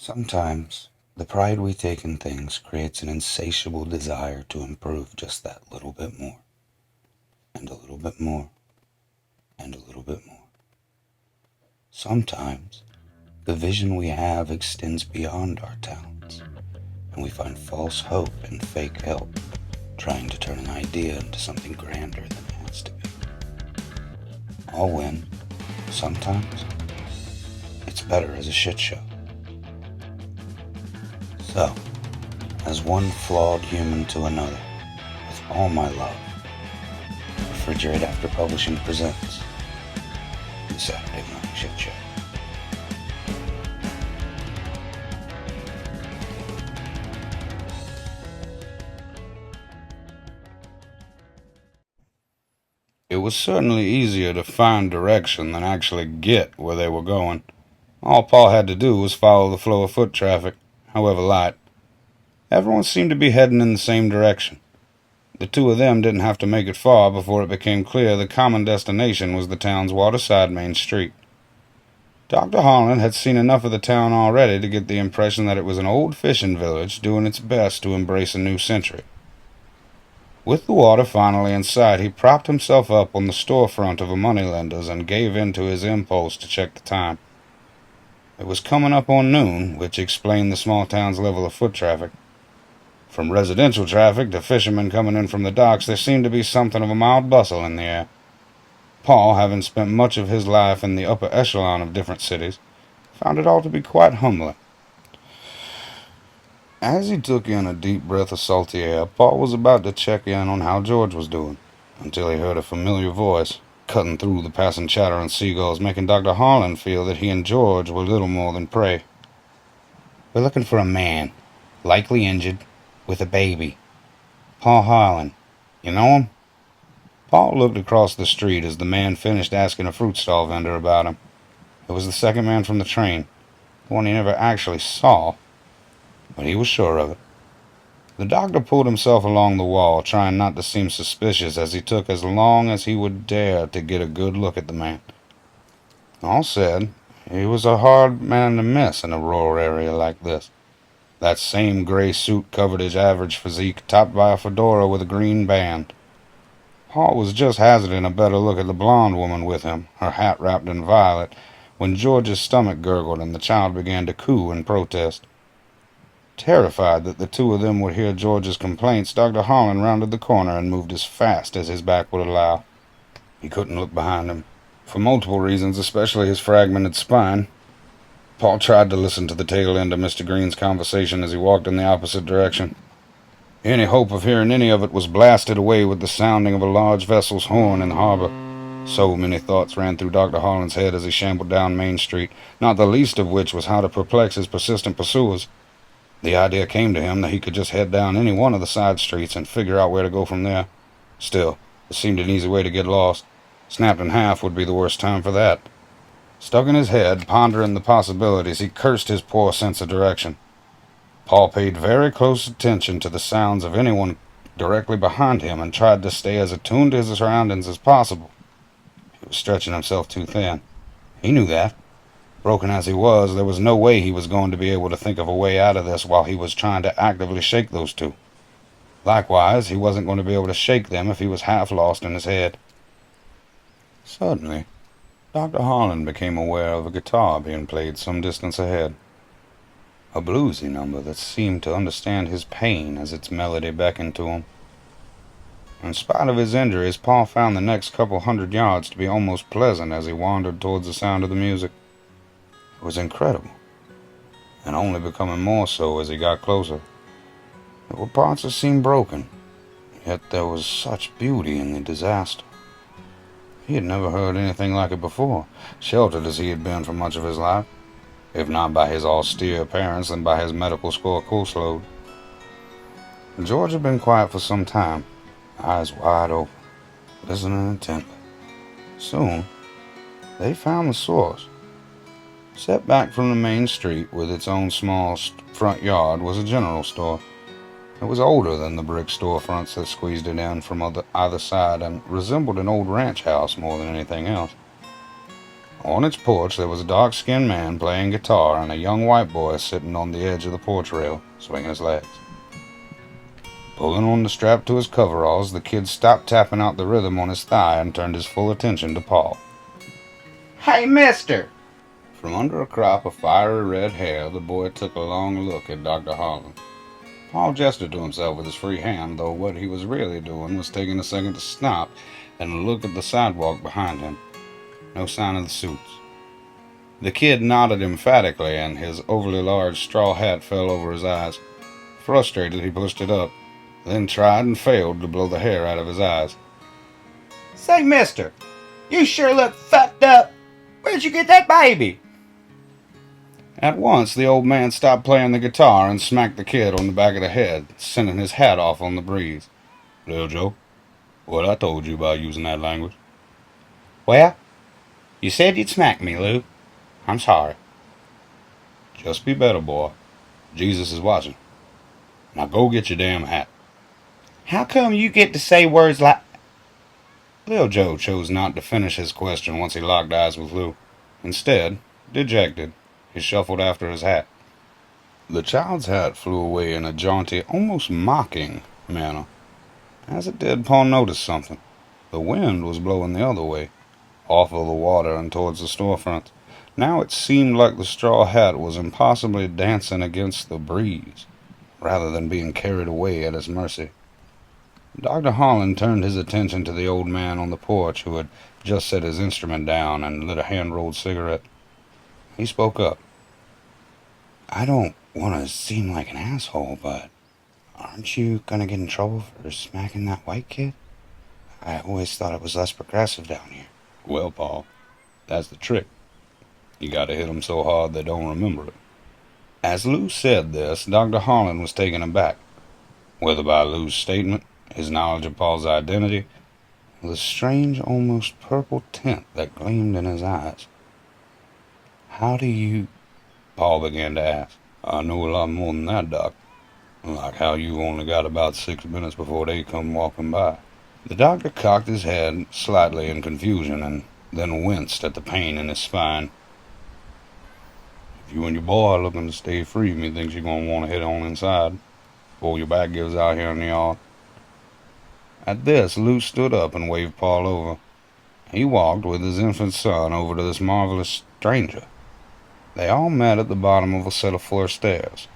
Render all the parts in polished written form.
Sometimes the pride we take in things creates an insatiable desire to improve just that little bit more, and a little bit more, and a little bit more. Sometimes the vision we have extends beyond our talents, and we find false hope and fake help, trying to turn an idea into something grander than it has to be. All when, sometimes, it's better as a shit show. So, as one flawed human to another, with all my love, Refrigerate After Publishing presents the Saturday Morning Shit Show. It was certainly easier to find direction than actually get where they were going. All Paul had to do was follow the flow of foot traffic, however light. Everyone seemed to be heading in the same direction. The two of them didn't have to make it far before it became clear the common destination was the town's waterside main street. Dr. Holland had seen enough of the town already to get the impression that it was an old fishing village doing its best to embrace a new century. With the water finally in sight, he propped himself up on the storefront of a moneylender's and gave in to his impulse to check the time. It was coming up on noon, which explained the small town's level of foot traffic. From residential traffic to fishermen coming in from the docks, there seemed to be something of a mild bustle in the air. Paul, having spent much of his life in the upper echelon of different cities, found it all to be quite humbling. As he took in a deep breath of salty air, Paul was about to check in on how George was doing, until he heard a familiar voice, cutting through the passing chatter and seagulls, making Dr. Harlan feel that he and George were little more than prey. "We're looking for a man, likely injured, with a baby. Paul Harlan. You know him?" Paul looked across the street as the man finished asking a fruit stall vendor about him. It was the second man from the train, the one he never actually saw, but he was sure of it. The doctor pulled himself along the wall, trying not to seem suspicious as he took as long as he would dare to get a good look at the man. All said, he was a hard man to miss in a rural area like this. That same gray suit covered his average physique, topped by a fedora with a green band. Paul was just hazarding a better look at the blonde woman with him, her hat wrapped in violet, when George's stomach gurgled and the child began to coo in protest. Terrified that the two of them would hear George's complaints, Dr. Holland rounded the corner and moved as fast as his back would allow. He couldn't look behind him, for multiple reasons, especially his fragmented spine. Paul tried to listen to the tail end of Mr. Green's conversation as he walked in the opposite direction. Any hope of hearing any of it was blasted away with the sounding of a large vessel's horn in the harbor. So many thoughts ran through Dr. Holland's head as he shambled down Main Street, not the least of which was how to perplex his persistent pursuers. The idea came to him that he could just head down any one of the side streets and figure out where to go from there. Still, it seemed an easy way to get lost. Snapped in half would be the worst time for that. Stuck in his head, pondering the possibilities, he cursed his poor sense of direction. Paul paid very close attention to the sounds of anyone directly behind him and tried to stay as attuned to his surroundings as possible. He was stretching himself too thin. He knew that. Broken as he was, there was no way he was going to be able to think of a way out of this while he was trying to actively shake those two. Likewise, he wasn't going to be able to shake them if he was half lost in his head. Suddenly, Dr. Harlan became aware of a guitar being played some distance ahead. A bluesy number that seemed to understand his pain as its melody beckoned to him. In spite of his injuries, Paul found the next couple hundred yards to be almost pleasant as he wandered towards the sound of the music. It was incredible, and only becoming more so as he got closer. There were parts that seemed broken, yet there was such beauty in the disaster. He had never heard anything like it before, sheltered as he had been for much of his life, if not by his austere parents, then by his medical school courseload. George had been quiet for some time, eyes wide open, listening intently. Soon, they found the source. Set back from the main street with its own small front yard was a general store. It was older than the brick storefronts that squeezed it in from either side and resembled an old ranch house more than anything else. On its porch there was a dark-skinned man playing guitar and a young white boy sitting on the edge of the porch rail, swinging his legs. Pulling on the strap to his coveralls, the kid stopped tapping out the rhythm on his thigh and turned his full attention to Paul. "Hey, mister!" From under a crop of fiery red hair, the boy took a long look at Dr. Holland. Paul gestured to himself with his free hand, though what he was really doing was taking a second to stop and look at the sidewalk behind him. No sign of the suits. The kid nodded emphatically, and his overly large straw hat fell over his eyes. Frustrated, he pushed it up, then tried and failed to blow the hair out of his eyes. "Say, mister, you sure look fucked up. Where'd you get that baby?" At once, the old man stopped playing the guitar and smacked the kid on the back of the head, sending his hat off on the breeze. "Little Joe, what I told you about using that language?" "Well, you said you'd smack me, Lou. I'm sorry." "Just be better, boy. Jesus is watching. Now go get your damn hat." "How come you get to say words like—" Little Joe chose not to finish his question once he locked eyes with Lou. Instead, dejected, he shuffled after his hat. The child's hat flew away in a jaunty, almost mocking manner. As it did, Paul noticed something. The wind was blowing the other way, off of the water and towards the storefront. Now it seemed like the straw hat was impossibly dancing against the breeze, rather than being carried away at its mercy. Dr. Holland turned his attention to the old man on the porch who had just set his instrument down and lit a hand-rolled cigarette. He spoke up. "I don't want to seem like an asshole, but aren't you gonna get in trouble for smacking that white kid? I always thought it was less progressive down here." "Well, Paul, that's the trick. You gotta hit 'em so hard they don't remember it." As Lou said this, Dr. Holland was taken aback, whether by Lou's statement, his knowledge of Paul's identity, or the strange, almost purple tint that gleamed in his eyes. "How do you—" Paul began to ask. "I know a lot more than that, Doc. Like how you only got about 6 minutes before they come walking by." The doctor cocked his head slightly in confusion and then winced at the pain in his spine. "If you and your boy are looking to stay free, methinks you're going to want to head on inside before your back gives out here in the yard." At this, Lou stood up and waved Paul over. He walked with his infant son over to this marvelous stranger. They all met at the bottom of a set of floor stairs.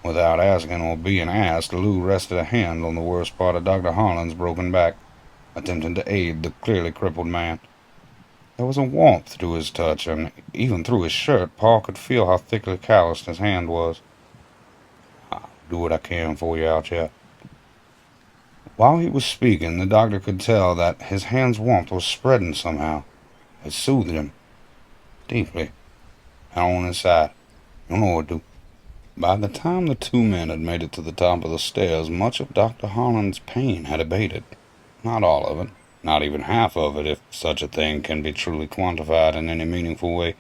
Without asking or being asked, Lou rested a hand on the worst part of Dr. Holland's broken back, attempting to aid the clearly crippled man. There was a warmth to his touch, and even through his shirt, Paul could feel how thickly calloused his hand was. "I'll do what I can for you out here." While he was speaking, the doctor could tell that his hand's warmth was spreading somehow. It soothed him deeply, and on his side. "You know what to do." By the time the two men had made it to the top of the stairs, much of Dr. Holland's pain had abated. Not all of it, not even half of it, if such a thing can be truly quantified in any meaningful way,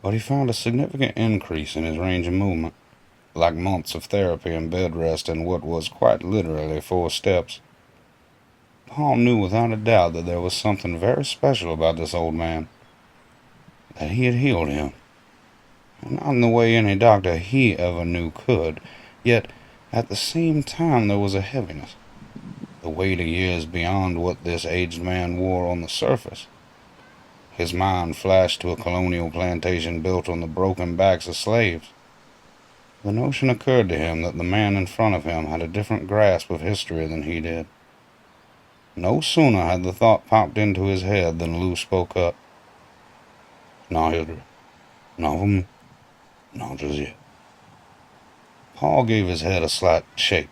but he found a significant increase in his range of movement, like months of therapy and bed rest in what was quite literally 4 steps. Paul knew without a doubt that there was something very special about this old man, that he had healed him. Not in the way any doctor he ever knew could, yet at the same time there was a heaviness, the weight of years beyond what this aged man wore on the surface. His mind flashed to a colonial plantation built on the broken backs of slaves. The notion occurred to him that the man in front of him had a different grasp of history than he did. No sooner had the thought popped into his head than Lou spoke up. "Not history. Not for me. Not just yet." Paul gave his head a slight shake,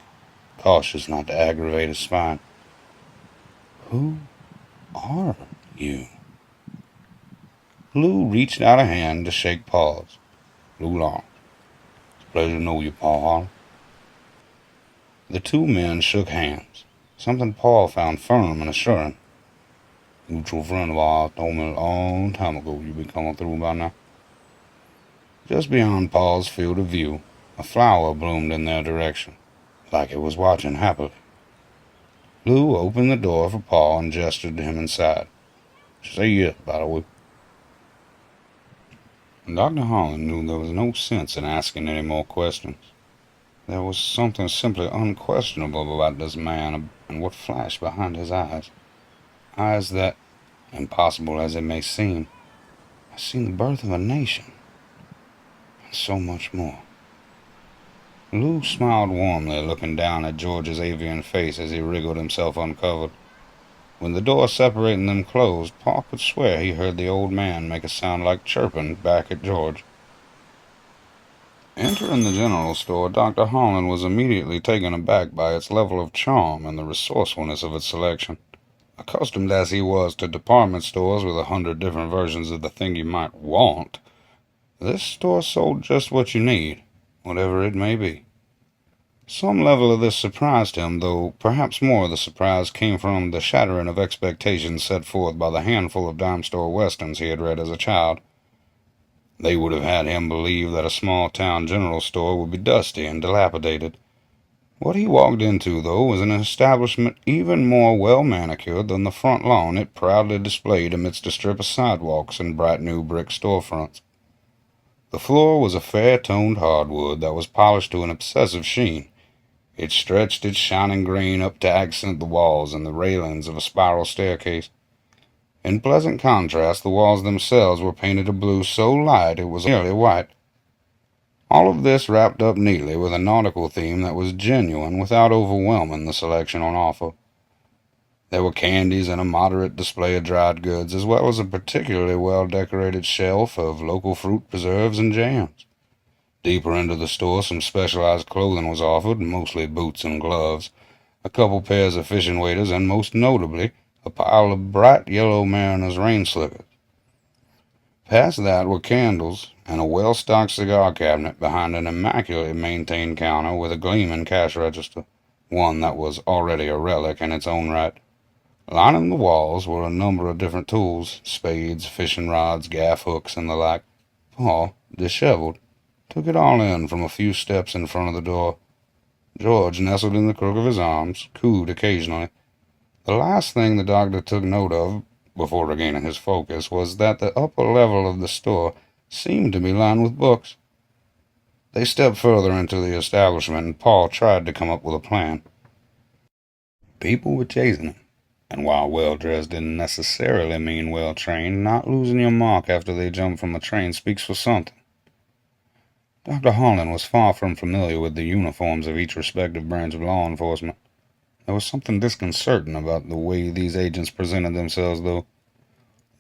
cautious not to aggravate his spine. "Who are you?" Lou reached out a hand to shake Paul's. "Lou Long. It's a pleasure to know you, Paul Holland." The two men shook hands, something Paul found firm and assuring. "Mutual friend of ours told me a long time ago you'd be coming through by now." Just beyond Paul's field of view, a flower bloomed in their direction, like it was watching happily. Lou opened the door for Paul and gestured to him inside. "Say yes, by the way." Dr. Holland knew there was no sense in asking any more questions. There was something simply unquestionable about this man and what flashed behind his eyes. Eyes that, impossible as it may seem, had seen the birth of a nation, and so much more. Lou smiled warmly, looking down at George's avian face as he wriggled himself uncovered. When the door separating them closed, Paul could swear he heard the old man make a sound like chirping back at George. Entering the general store, Dr. Holland was immediately taken aback by its level of charm and the resourcefulness of its selection. Accustomed as he was to department stores with 100 different versions of the thing you might want, this store sold just what you need, whatever it may be. Some level of this surprised him, though perhaps more of the surprise came from the shattering of expectations set forth by the handful of dime store westerns he had read as a child. They would have had him believe that a small-town general store would be dusty and dilapidated. What he walked into, though, was an establishment even more well-manicured than the front lawn it proudly displayed amidst a strip of sidewalks and bright new brick storefronts. The floor was a fair-toned hardwood that was polished to an obsessive sheen. It stretched its shining grain up to accent the walls and the railings of a spiral staircase. In pleasant contrast, the walls themselves were painted a blue so light it was nearly white. All of this wrapped up neatly with a nautical theme that was genuine without overwhelming the selection on offer. There were candies and a moderate display of dried goods, as well as a particularly well-decorated shelf of local fruit preserves and jams. Deeper into the store, some specialized clothing was offered, mostly boots and gloves, a couple pairs of fishing waders, and most notably, a pile of bright yellow mariner's rain slickers. Past that were candles and a well-stocked cigar cabinet behind an immaculately maintained counter with a gleaming cash register, one that was already a relic in its own right. Lining the walls were a number of different tools, spades, fishing rods, gaff hooks, and the like. Paul, disheveled, took it all in from a few steps in front of the door. George nestled in the crook of his arms, cooed occasionally. The last thing the doctor took note of, before regaining his focus, was that the upper level of the store seemed to be lined with books. They stepped further into the establishment, and Paul tried to come up with a plan. People were chasing him, and while well-dressed didn't necessarily mean well-trained, not losing your mark after they jump from a train speaks for something. Dr. Holland was far from familiar with the uniforms of each respective branch of law enforcement. There was something disconcerting about the way these agents presented themselves, though.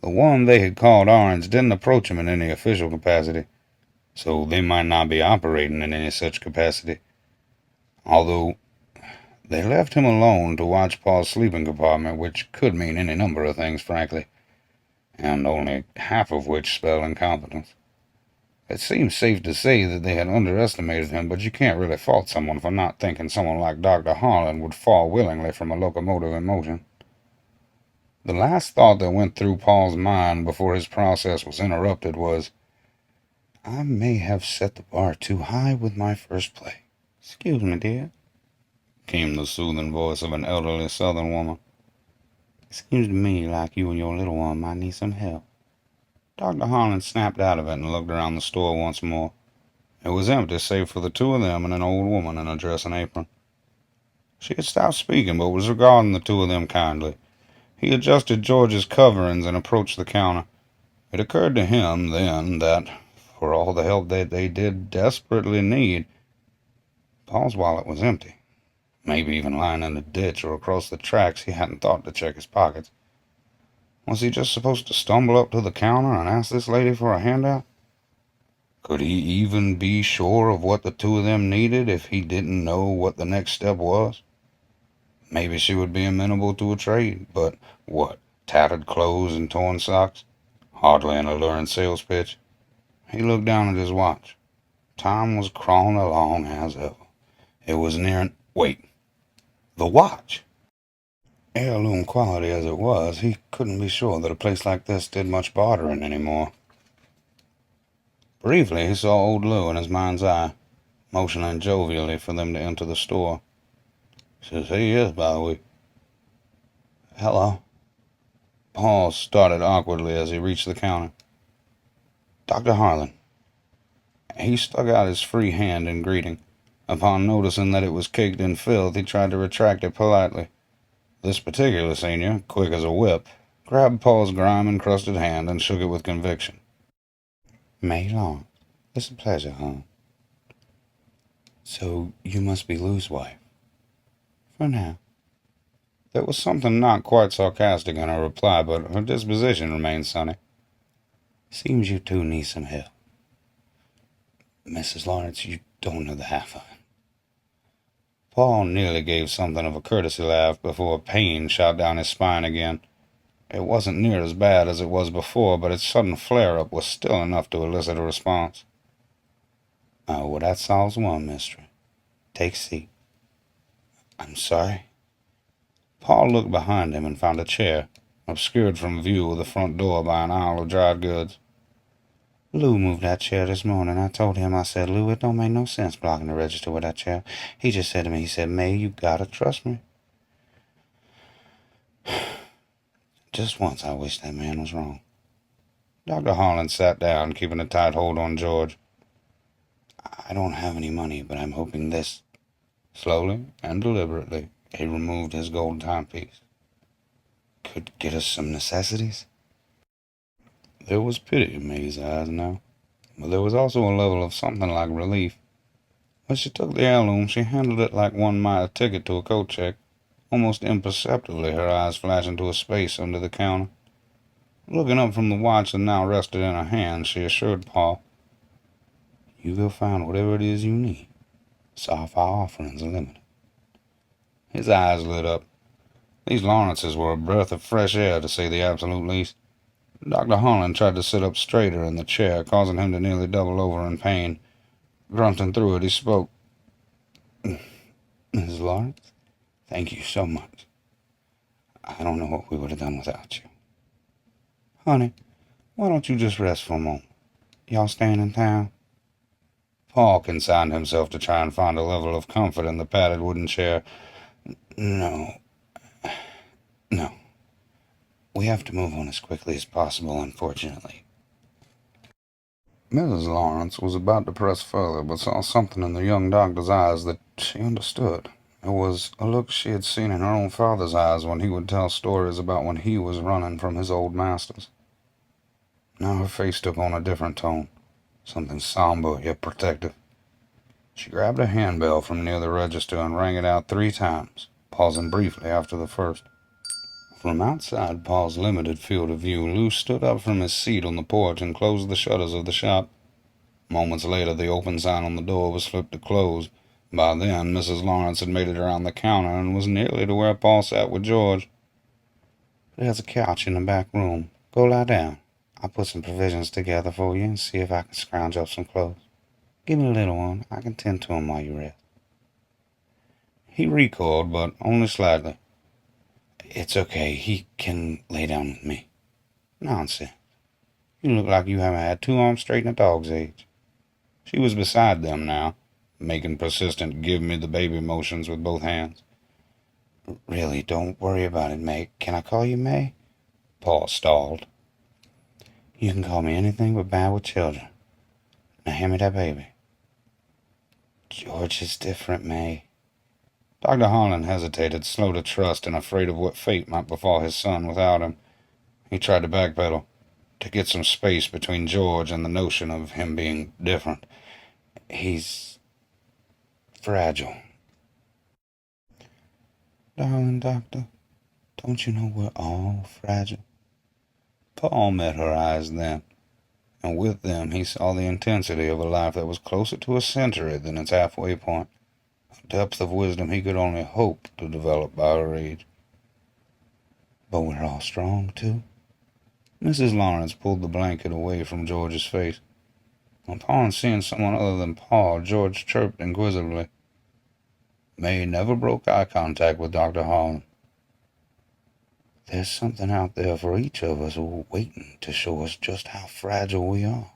The one they had called Orange didn't approach him in any official capacity, so they might not be operating in any such capacity. Although they left him alone to watch Paul's sleeping compartment, which could mean any number of things, frankly, and only half of which spell incompetence. It seems safe to say that they had underestimated him, but you can't really fault someone for not thinking someone like Dr. Harlan would fall willingly from a locomotive in motion. The last thought that went through Paul's mind before his process was interrupted was, I may have set the bar too high with my first play. Excuse me, dear, came the soothing voice of an elderly southern woman. It seems to me like you and your little one might need some help. Dr. Harlan snapped out of it and looked around the store once more. It was empty save for the two of them and an old woman in a dress and apron. She had stopped speaking, but was regarding the two of them kindly. He adjusted George's coverings and approached the counter. It occurred to him then that, for all the help that they did desperately need, Paul's wallet was empty. Maybe even lying in the ditch or across the tracks, he hadn't thought to check his pockets. Was he just supposed to stumble up to the counter and ask this lady for a handout? Could he even be sure of what the two of them needed if he didn't know what the next step was? Maybe she would be amenable to a trade, but what, tattered clothes and torn socks? Hardly an alluring sales pitch. He looked down at his watch. Time was crawling along as ever. It was nearing... Wait. The watch! Heirloom quality as it was, he couldn't be sure that a place like this did much bartering anymore. Briefly, he saw old Lou in his mind's eye, motioning jovially for them to enter the store. Says he is, by the way. Hello. Paul started awkwardly as he reached the counter. Dr. Harlan, He stuck out his free hand in greeting. Upon noticing that it was caked in filth, he tried to retract it politely. This particular senior, quick as a whip, grabbed Paul's grime-encrusted hand and shook it with conviction. May Lawrence, it's a pleasure, hon. So you must be Lou's wife. For now. There was something not quite sarcastic in her reply, but her disposition remained sunny. Seems you two need some help. Mrs. Lawrence, you don't know the half of it. Paul nearly gave something of a courtesy laugh before pain shot down his spine again. It wasn't near as bad as it was before, but its sudden flare-up was still enough to elicit a response. Oh, well, that solves one mystery. Take a seat. I'm sorry. Paul looked behind him and found a chair, obscured from view of the front door by an aisle of dried goods. Lou moved that chair this morning. I told him, I said, Lou, it don't make no sense blocking the register with that chair. He just said to me, he said, May, you gotta trust me. Just once I wish that man was wrong. Dr. Harlan sat down, keeping a tight hold on George. I don't have any money, but I'm hoping this. Slowly and deliberately, he removed his gold timepiece. Could get us some necessities? There was pity in May's eyes now, but there was also a level of something like relief. As she took the heirloom, she handled it like one might a ticket to a coat check. Almost imperceptibly, her eyes flashed into a space under the counter. Looking up from the watch that now rested in her hand, she assured Paul, You will find whatever it is you need. Sorry if our offerings are limited. His eyes lit up. These Lawrences were a breath of fresh air, to say the absolute least. Dr. Harlan tried to sit up straighter in the chair, causing him to nearly double over in pain. Grunting through it, he spoke. Mrs. Lawrence, thank you so much. I don't know what we would have done without you. Honey, why don't you just rest for a moment? Y'all staying in town? Paul consigned himself to try and find a level of comfort in the padded wooden chair. No. We have to move on as quickly as possible, unfortunately. Mrs. Lawrence was about to press further, but saw something in the young doctor's eyes that she understood. It was a look she had seen in her own father's eyes when he would tell stories about when he was running from his old masters. Now her face took on a different tone, something somber yet protective. She grabbed a handbell from near the register and rang it out 3 times, pausing briefly after the first. From outside Paul's limited field of view, Lou stood up from his seat on the porch and closed the shutters of the shop. Moments later, the open sign on the door was flipped to close. By then, Mrs. Lawrence had made it around the counter and was nearly to where Paul sat with George. There's a couch in the back room. Go lie down. I'll put some provisions together for you and see if I can scrounge up some clothes. Give me a little one. I can tend to him while you rest. He recoiled, but only slightly. It's okay. He can lay down with me. Nonsense. You look like you haven't had 2 arms straight in a dog's age. She was beside them now, making persistent give-me-the-baby motions with both hands. Really, don't worry about it, May. Can I call you May? Paul stalled. You can call me anything but bad with children. Now hand me that baby. George is different, May. Dr. Harlan hesitated, slow to trust and afraid of what fate might befall his son without him. He tried to backpedal, to get some space between George and the notion of him being different. He's fragile. Darling doctor, don't you know we're all fragile? Paul met her eyes then, and with them he saw the intensity of a life that was closer to a century than its halfway point. A depth of wisdom he could only hope to develop by her age. But we're all strong, too. Mrs. Lawrence pulled the blanket away from George's face. Upon seeing someone other than Paul, George chirped inquisitively. May never broke eye contact with Dr. Harlan. There's something out there for each of us waiting to show us just how fragile we are.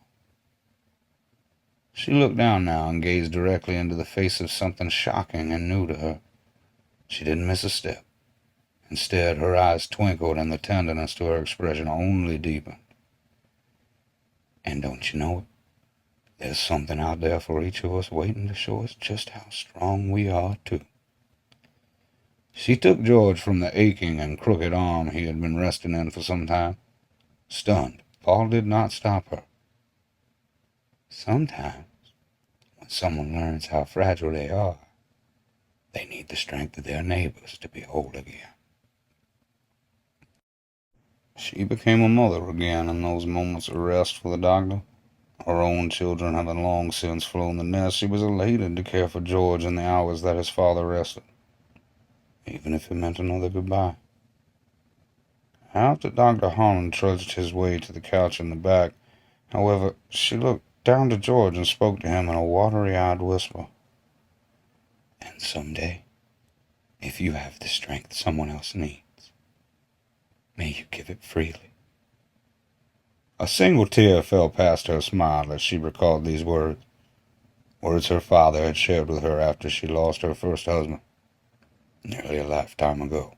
She looked down now and gazed directly into the face of something shocking and new to her. She didn't miss a step. Instead, her eyes twinkled and the tenderness to her expression only deepened. And don't you know it? There's something out there for each of us waiting to show us just how strong we are, too. She took George from the aching and crooked arm he had been resting in for some time. Stunned, Paul did not stop her. Sometimes, when someone learns how fragile they are, they need the strength of their neighbors to be whole again. She became a mother again in those moments of rest for the doctor. Her own children having long since flown the nest, she was elated to care for George in the hours that his father rested, even if it meant another goodbye. After Dr. Holland trudged his way to the couch in the back, however, she looked down to George and spoke to him in a watery-eyed whisper. And someday, if you have the strength someone else needs, may you give it freely. A single tear fell past her smile as she recalled these words. Words her father had shared with her after she lost her first husband, nearly a lifetime ago.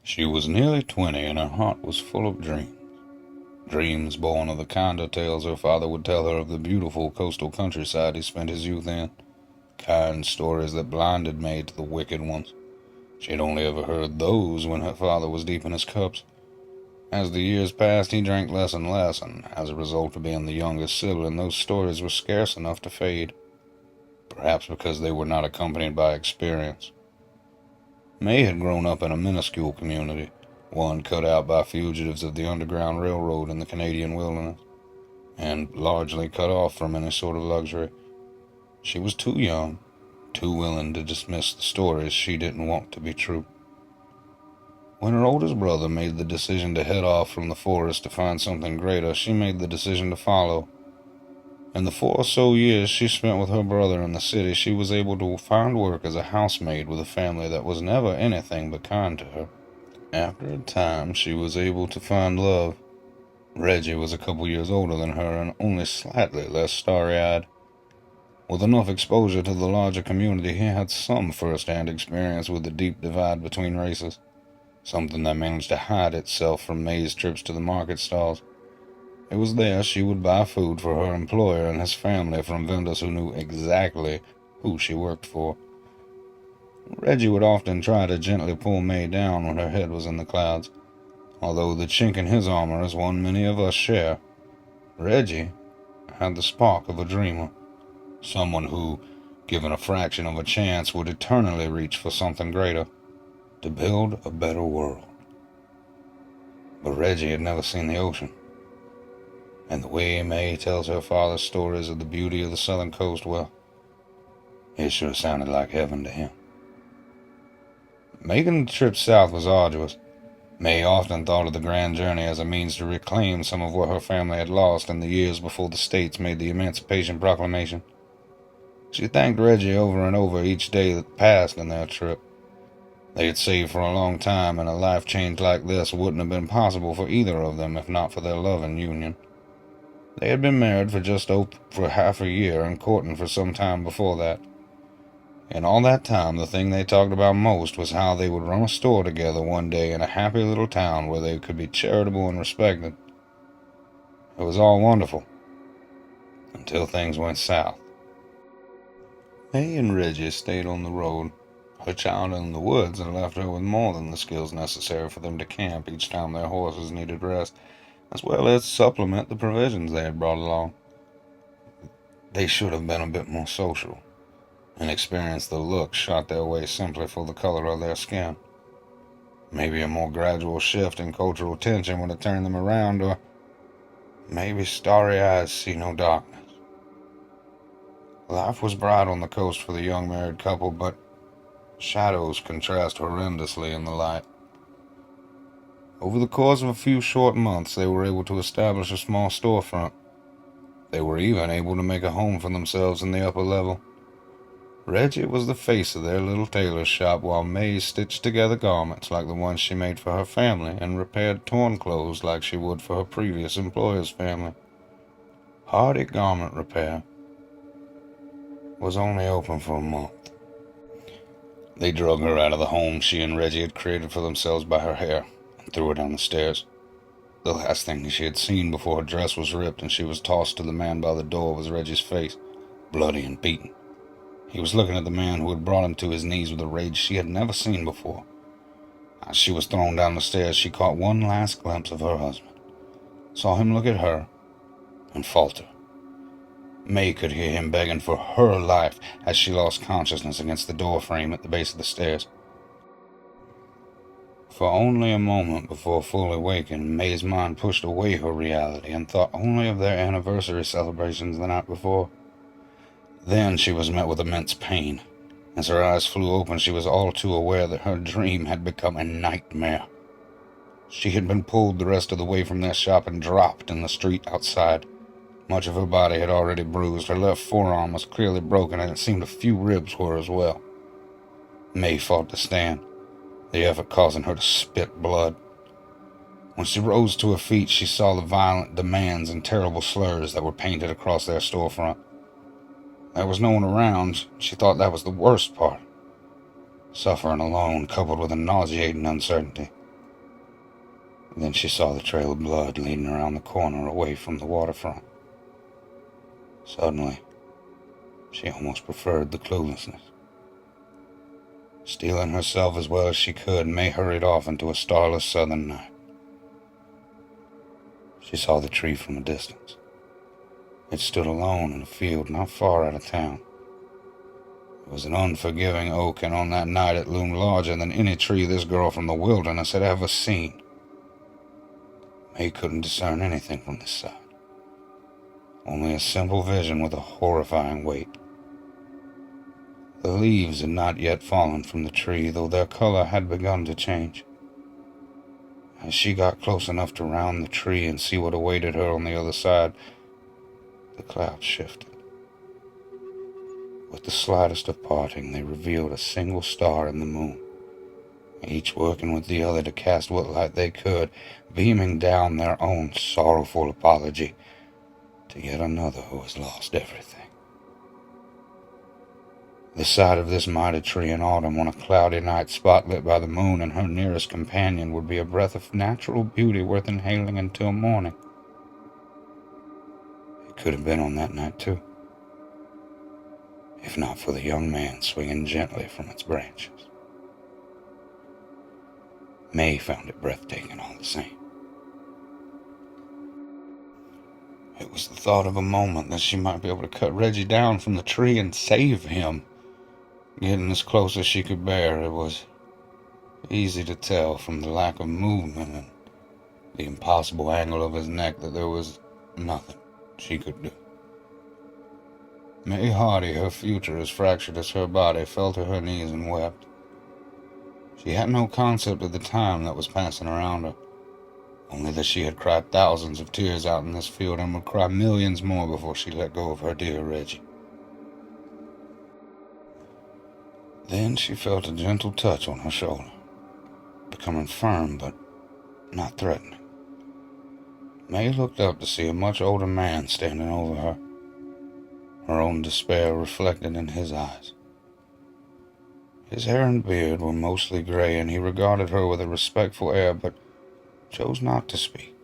She was nearly 20 and her heart was full of dreams. Dreams born of the kinder tales her father would tell her of the beautiful coastal countryside he spent his youth in. Kind stories that blinded May to the wicked ones. She had only ever heard those when her father was deep in his cups. As the years passed, he drank less and less, and as a result of being the youngest sibling, those stories were scarce enough to fade. Perhaps because they were not accompanied by experience. May had grown up in a minuscule community, one cut out by fugitives of the Underground Railroad in the Canadian wilderness, and largely cut off from any sort of luxury. She was too young, too willing to dismiss the stories she didn't want to be true. When her oldest brother made the decision to head off from the forest to find something greater, she made the decision to follow. In the 4 or so years she spent with her brother in the city, she was able to find work as a housemaid with a family that was never anything but kind to her. After a time, she was able to find love. Reggie was a couple years older than her and only slightly less starry-eyed. With enough exposure to the larger community, he had some first-hand experience with the deep divide between races. Something that managed to hide itself from May's trips to the market stalls. It was there she would buy food for her employer and his family from vendors who knew exactly who she worked for. Reggie would often try to gently pull May down when her head was in the clouds. Although the chink in his armor is one many of us share, Reggie had the spark of a dreamer. Someone who, given a fraction of a chance, would eternally reach for something greater. To build a better world. But Reggie had never seen the ocean. And the way May tells her father's stories of the beauty of the southern coast, well, it sure sounded like heaven to him. Making the trip south was arduous. May often thought of the grand journey as a means to reclaim some of what her family had lost in the years before the states made the Emancipation Proclamation. She thanked Reggie over and over each day that passed in their trip. They had saved for a long time, and a life change like this wouldn't have been possible for either of them if not for their loving union. They had been married for half a year and courting for some time before that. In all that time, the thing they talked about most was how they would run a store together one day in a happy little town where they could be charitable and respected. It was all wonderful, until things went south. May and Reggie stayed on the road. Her child in the woods had left her with more than the skills necessary for them to camp each time their horses needed rest, as well as supplement the provisions they had brought along. They should have been a bit more social, and experienced the looks shot their way simply for the color of their skin. Maybe a more gradual shift in cultural tension would have turned them around, or maybe starry eyes see no darkness. Life was bright on the coast for the young married couple, but shadows contrast horrendously in the light. Over the course of a few short months, they were able to establish a small storefront. They were even able to make a home for themselves in the upper level. Reggie was the face of their little tailor shop, while May stitched together garments like the ones she made for her family and repaired torn clothes like she would for her previous employer's family. Hardy Garment Repair was only open for a month. They drug her out of the home she and Reggie had created for themselves by her hair and threw her down the stairs. The last thing she had seen before her dress was ripped and she was tossed to the man by the door was Reggie's face, bloody and beaten. He was looking at the man who had brought him to his knees with a rage she had never seen before. As she was thrown down the stairs, she caught one last glimpse of her husband, saw him look at her, and falter. May could hear him begging for her life as she lost consciousness against the door frame at the base of the stairs. For only a moment before fully waking, May's mind pushed away her reality and thought only of their anniversary celebrations the night before. Then she was met with immense pain. As her eyes flew open, she was all too aware that her dream had become a nightmare. She had been pulled the rest of the way from their shop and dropped in the street outside. Much of her body had already bruised. Her left forearm was clearly broken, and it seemed a few ribs were as well. May fought to stand, the effort causing her to spit blood. When she rose to her feet, she saw the violent demands and terrible slurs that were painted across their storefront. There was no one around. She thought that was the worst part. Suffering alone, coupled with a nauseating uncertainty. Then she saw the trail of blood leading around the corner away from the waterfront. Suddenly, she almost preferred the cluelessness. Steeling herself as well as she could, May hurried off into a starless southern night. She saw the tree from a distance. It stood alone in a field not far out of town. It was an unforgiving oak, and on that night it loomed larger than any tree this girl from the wilderness had ever seen. May couldn't discern anything from this side. Only a simple vision with a horrifying weight. The leaves had not yet fallen from the tree, though their color had begun to change. As she got close enough to round the tree and see what awaited her on the other side, the clouds shifted. With the slightest of parting, they revealed a single star in the moon, each working with the other to cast what light they could, beaming down their own sorrowful apology to yet another who has lost everything. The sight of this mighty tree in autumn on a cloudy night spotlit by the moon and her nearest companion would be a breath of natural beauty worth inhaling until morning. It could have been on that night too, if not for the young man swinging gently from its branches. May found it breathtaking all the same. It was the thought of a moment that she might be able to cut Reggie down from the tree and save him. Getting as close as she could bear, it was easy to tell from the lack of movement and the impossible angle of his neck that there was nothing she could do. May Hardy, her future as fractured as her body, fell to her knees and wept. She had no concept of the time that was passing around her, only that she had cried thousands of tears out in this field and would cry millions more before she let go of her dear Reggie. Then she felt a gentle touch on her shoulder, becoming firm but not threatening. May looked up to see a much older man standing over her, her own despair reflected in his eyes. His hair and beard were mostly gray, and he regarded her with a respectful air, but chose not to speak.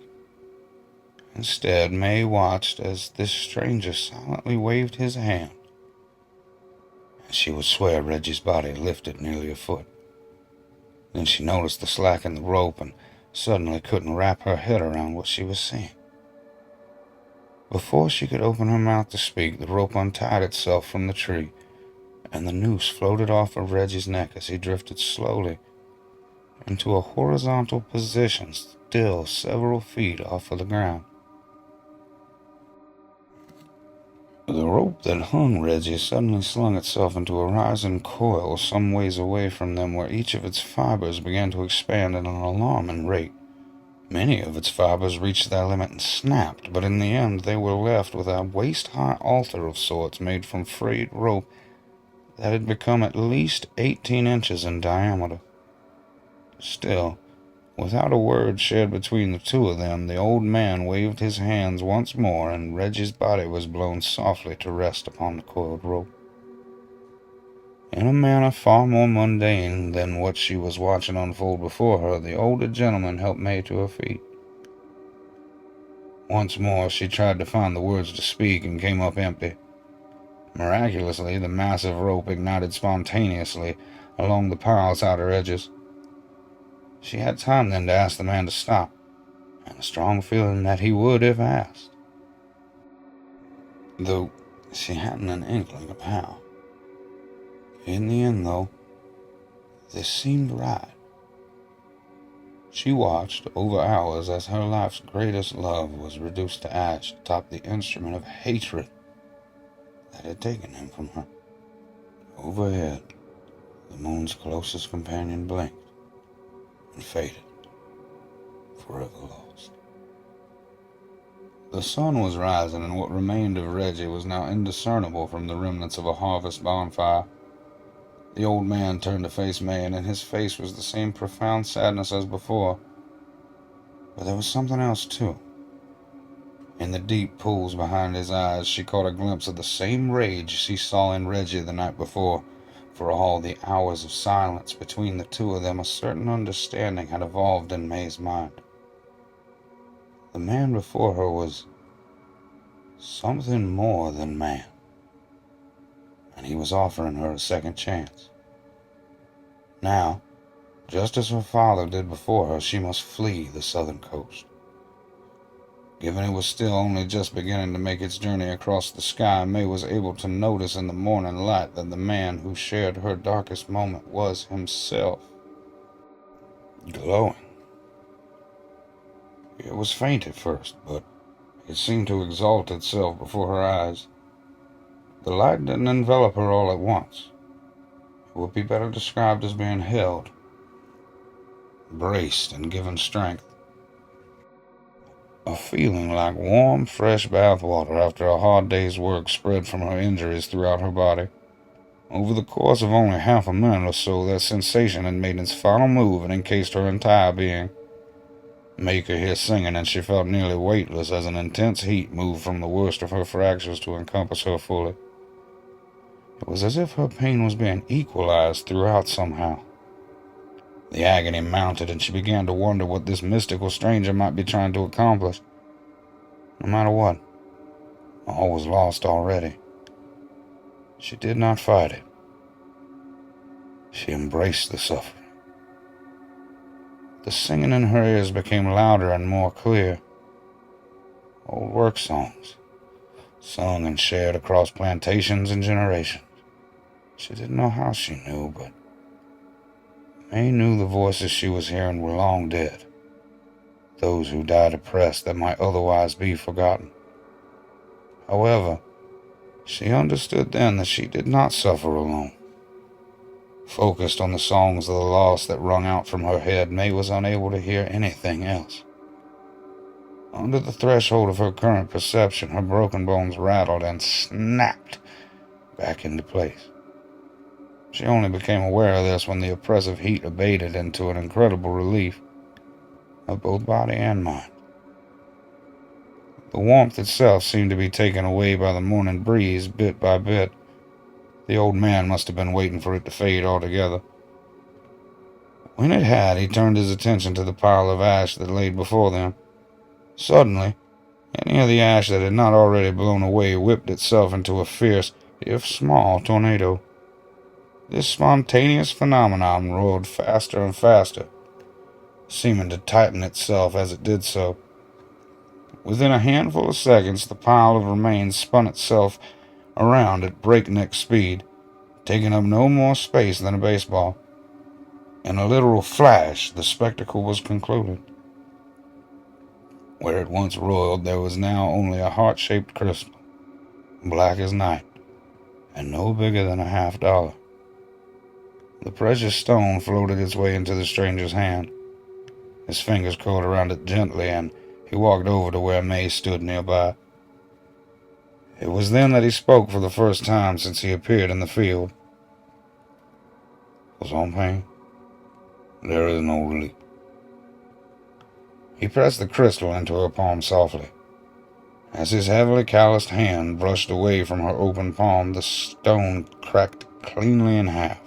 Instead, May watched as this stranger silently waved his hand, and she would swear Reggie's body lifted nearly a foot. Then she noticed the slack in the rope and suddenly couldn't wrap her head around what she was seeing. Before she could open her mouth to speak, the rope untied itself from the tree, and the noose floated off of Reggie's neck as he drifted slowly into a horizontal position, still several feet off of the ground. The rope that hung Reggie suddenly slung itself into a rising coil some ways away from them, where each of its fibers began to expand at an alarming rate. Many of its fibers reached their limit and snapped, but in the end they were left with a waist-high altar of sorts made from frayed rope that had become at least 18 inches in diameter. Still, without a word shared between the two of them, the old man waved his hands once more, and Reggie's body was blown softly to rest upon the coiled rope. In a manner far more mundane than what she was watching unfold before her, the older gentleman helped May to her feet. Once more she tried to find the words to speak and came up empty. Miraculously, the massive rope ignited spontaneously along the pile's outer edges. She had time then to ask the man to stop, and a strong feeling that he would if asked. Though she hadn't an inkling of how. In the end, though, this seemed right. She watched over hours as her life's greatest love was reduced to ash atop the instrument of hatred that had taken him from her. Overhead, the moon's closest companion blinked and faded, forever lost. The sun was rising, and what remained of Reggie was now indiscernible from the remnants of a harvest bonfire. The old man turned to face May, and in his face was the same profound sadness as before. But there was something else, too. In the deep pools behind his eyes, she caught a glimpse of the same rage she saw in Reggie the night before. For all the hours of silence between the two of them, a certain understanding had evolved in May's mind. The man before her was something more than man, and he was offering her a second chance. Now, just as her father did before her, she must flee the southern coast. Given it was still only just beginning to make its journey across the sky, May was able to notice in the morning light that the man who shared her darkest moment was himself, glowing. It was faint at first, but it seemed to exalt itself before her eyes. The light didn't envelop her all at once. It would be better described as being held, braced, and given strength. A feeling like warm, fresh bath water after a hard day's work spread from her injuries throughout her body. Over the course of only half a minute or so, that sensation had made its final move and encased her entire being. May could hear singing, and she felt nearly weightless as an intense heat moved from the worst of her fractures to encompass her fully. It was as if her pain was being equalized throughout somehow. The agony mounted, and she began to wonder what this mystical stranger might be trying to accomplish. No matter what, all was lost already. She did not fight it. She embraced the suffering. The singing in her ears became louder and more clear. Old work songs, sung and shared across plantations and generations. She didn't know how she knew, but May knew the voices she was hearing were long dead. Those who died oppressed that might otherwise be forgotten. However, she understood then that she did not suffer alone. Focused on the songs of the lost that rung out from her head, May was unable to hear anything else. Under the threshold of her current perception, her broken bones rattled and snapped back into place. She only became aware of this when the oppressive heat abated into an incredible relief of both body and mind. The warmth itself seemed to be taken away by the morning breeze bit by bit. The old man must have been waiting for it to fade altogether. When it had, he turned his attention to the pile of ash that lay before them. Suddenly, any of the ash that had not already blown away whipped itself into a fierce, if small, tornado. This spontaneous phenomenon roared faster and faster, seeming to tighten itself as it did so. Within a handful of seconds, the pile of remains spun itself around at breakneck speed, taking up no more space than a baseball. In a literal flash, the spectacle was concluded. Where it once roiled, there was now only a heart-shaped crystal, black as night, and no bigger than $50. The precious stone floated its way into the stranger's hand. His fingers curled around it gently, and he walked over to where May stood nearby. It was then that he spoke for the first time since he appeared in the field. "For some pain, there is no relief." He pressed the crystal into her palm softly. As his heavily calloused hand brushed away from her open palm, the stone cracked cleanly in half.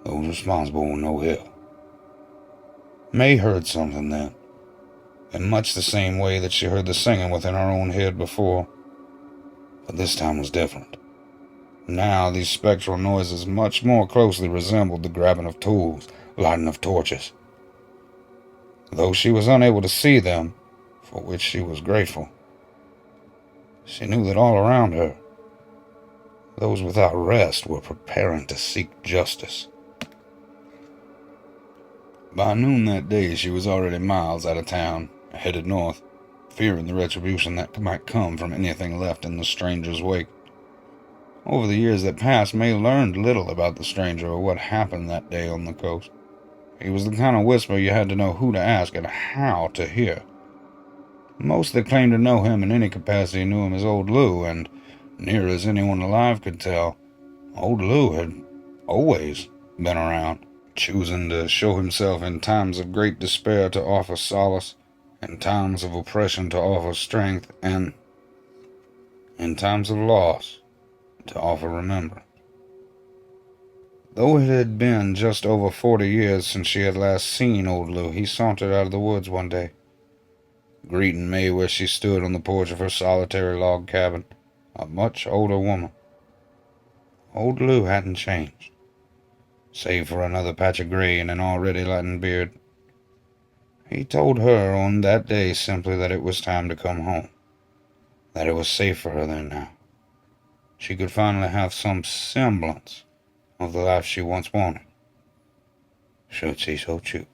Those responsible will know hell. May heard something then. in much the same way that she heard the singing within her own head before. But this time was different. Now these spectral noises much more closely resembled the grabbing of tools, lighting of torches. Though she was unable to see them, for which she was grateful, she knew that all around her, those without rest were preparing to seek justice. By noon that day, she was already miles out of town, headed north, fearing the retribution that might come from anything left in the stranger's wake. Over the years that passed, May learned little about the stranger or what happened that day on the coast. He was the kind of whisperer you had to know who to ask and how to hear. Most that claimed to know him in any capacity knew him as Old Lou, and near as anyone alive could tell, Old Lou had always been around, choosing to show himself in times of great despair to offer solace, in times of oppression to offer strength, and in times of loss to offer remembrance. Though it had been just over 40 years since she had last seen Old Lou, he sauntered out of the woods one day, greeting May where she stood on the porch of her solitary log cabin, a much older woman. Old Lou hadn't changed, save for another patch of gray and an already lightened beard. He told her on that day simply that it was time to come home, that it was safe for her there now. She could finally have some semblance of the life she once wanted, should she so choose.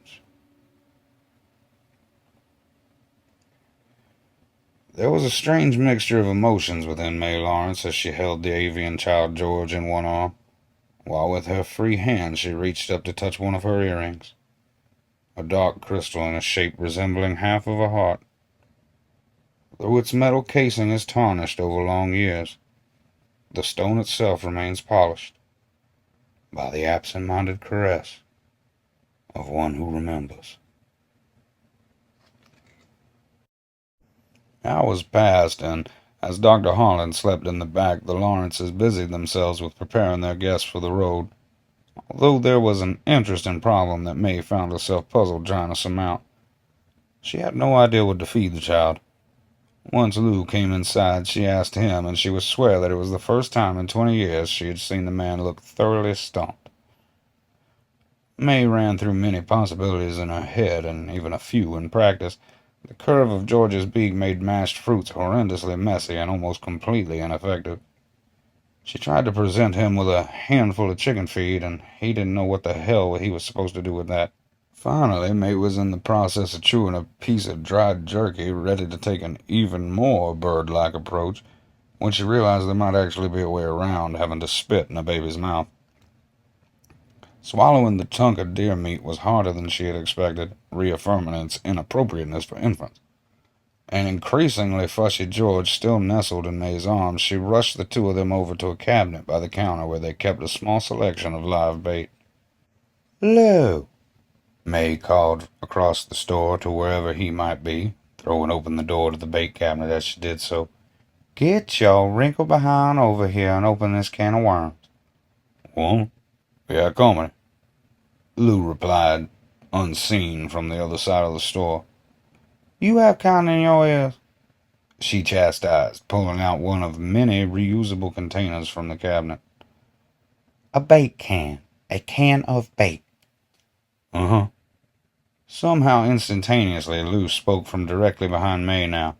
There was a strange mixture of emotions within May Lawrence as she held the avian child George in one arm, while with her free hand she reached up to touch one of her earrings, a dark crystal in a shape resembling half of a heart. Though its metal casing is tarnished over long years, the stone itself remains polished by the absent-minded caress of one who remembers. Hours passed, and as Dr. Harlan slept in the back, the Lawrences busied themselves with preparing their guests for the road, although there was an interesting problem that May found herself puzzled trying to surmount. She had no idea what to feed the child. Once Lou came inside, she asked him, and she would swear that it was the first time in 20 years she had seen the man look thoroughly stumped. May ran through many possibilities in her head, and even a few in practice. The curve of George's beak made mashed fruits horrendously messy and almost completely ineffective. She tried to present him with a handful of chicken feed, and he didn't know what the hell he was supposed to do with that. Finally, May was in the process of chewing a piece of dried jerky, ready to take an even more bird-like approach, when she realized there might actually be a way around having to spit in a baby's mouth. Swallowing the chunk of deer meat was harder than she had expected, reaffirming its inappropriateness for infants. An increasingly fussy George still nestled in May's arms. She rushed the two of them over to a cabinet by the counter where they kept a small selection of live bait. "Lou," May called across the store to wherever he might be, throwing open the door to the bait cabinet as she did so. "Get your wrinkle behind over here and open this can of worms." "Well, yeah, coming," Lou replied, unseen from the other side of the store. "You have cotton in your ears?" she chastised, pulling out one of many reusable containers from the cabinet. "A bait can. A can of bait." "Uh-huh." Somehow instantaneously, Lou spoke from directly behind May now.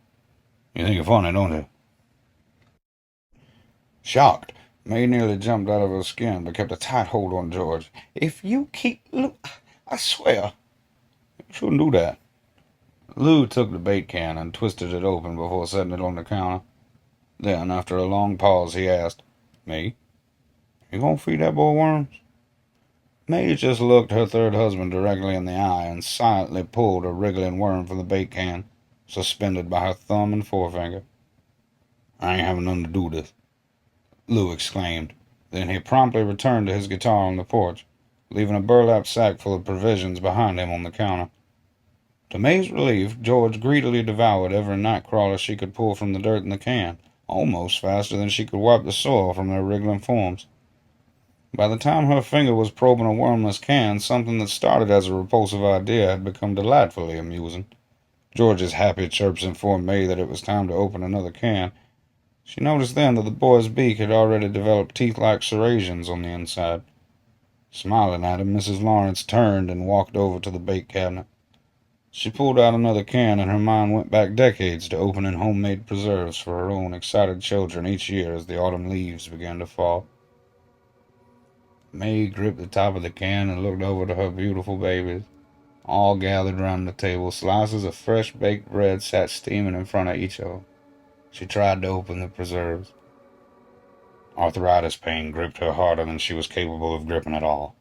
"You think it's funny, don't you?" Shocked, May nearly jumped out of her skin, but kept a tight hold on George. "If you keep... Lou, I swear..." "You shouldn't do that." Lou took the bait can and twisted it open before setting it on the counter. Then, after a long pause, he asked, "Me, you gonna feed that boy worms?" May just looked her third husband directly in the eye and silently pulled a wriggling worm from the bait can, suspended by her thumb and forefinger. "I ain't having nothing to do with this," Lou exclaimed. Then he promptly returned to his guitar on the porch, leaving a burlap sack full of provisions behind him on the counter. To May's relief, George greedily devoured every night crawler she could pull from the dirt in the can, almost faster than she could wipe the soil from their wriggling forms. By the time her finger was probing a wormless can, something that started as a repulsive idea had become delightfully amusing. George's happy chirps informed May that it was time to open another can. She noticed then that the boy's beak had already developed teeth-like serrations on the inside. Smiling at him, Mrs. Lawrence turned and walked over to the bake cabinet. She pulled out another can, and her mind went back decades to opening homemade preserves for her own excited children each year as the autumn leaves began to fall. May gripped the top of the can and looked over to her beautiful babies, all gathered round the table. Slices of fresh baked bread sat steaming in front of each of them. She tried to open the preserves. Arthritis pain gripped her harder than she was capable of gripping at all.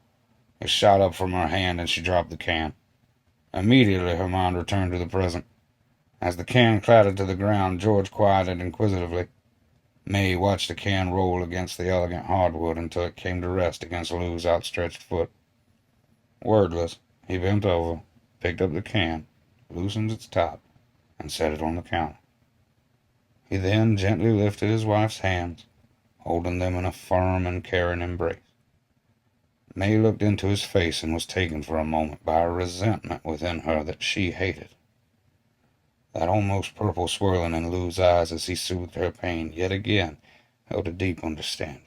It shot up from her hand and she dropped the can. Immediately her mind returned to the present. As the can clattered to the ground, George quieted inquisitively. May watched the can roll against the elegant hardwood until it came to rest against Lou's outstretched foot. Wordless, he bent over, picked up the can, loosened its top, and set it on the counter. He then gently lifted his wife's hands, holding them in a firm and caring embrace. May looked into his face and was taken for a moment by a resentment within her that she hated. That almost purple swirling in Lou's eyes as he soothed her pain yet again held a deep understanding.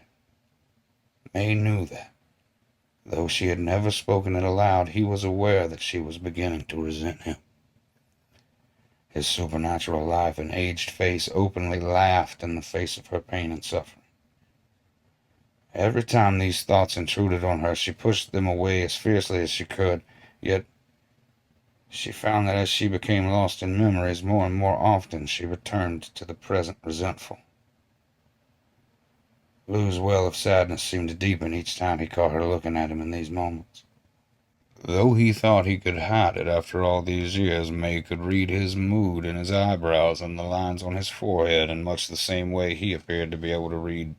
May knew that, though she had never spoken it aloud, he was aware that she was beginning to resent him. His supernatural life and aged face openly laughed in the face of her pain and suffering. Every time these thoughts intruded on her, she pushed them away as fiercely as she could, yet she found that as she became lost in memories, more and more often she returned to the present resentful. Lou's well of sadness seemed to deepen each time he caught her looking at him in these moments. Though he thought he could hide it after all these years, May could read his mood in his eyebrows and the lines on his forehead in much the same way he appeared to be able to read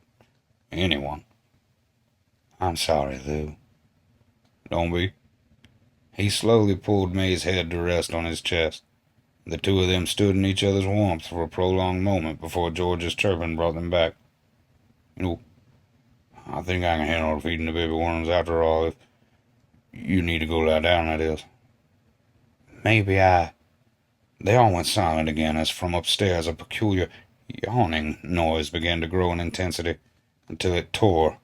anyone. "I'm sorry, Lou." "Don't be." He slowly pulled May's head to rest on his chest. The two of them stood in each other's warmth for a prolonged moment before George's chirping brought them back. I think I can handle feeding the baby worms after all, if you need to go lie down, that is." They all went silent again as from upstairs a peculiar yawning noise began to grow in intensity until it tore,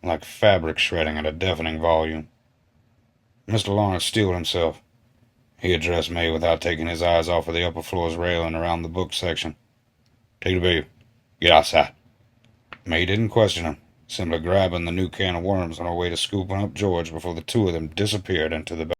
like fabric shredding at a deafening volume. Mr. Lawrence steeled himself. He addressed May without taking his eyes off of the upper floor's railing around the book section. "Take the baby. Get outside." May didn't question him, simply grabbing the new can of worms on her way to scooping up George before the two of them disappeared into the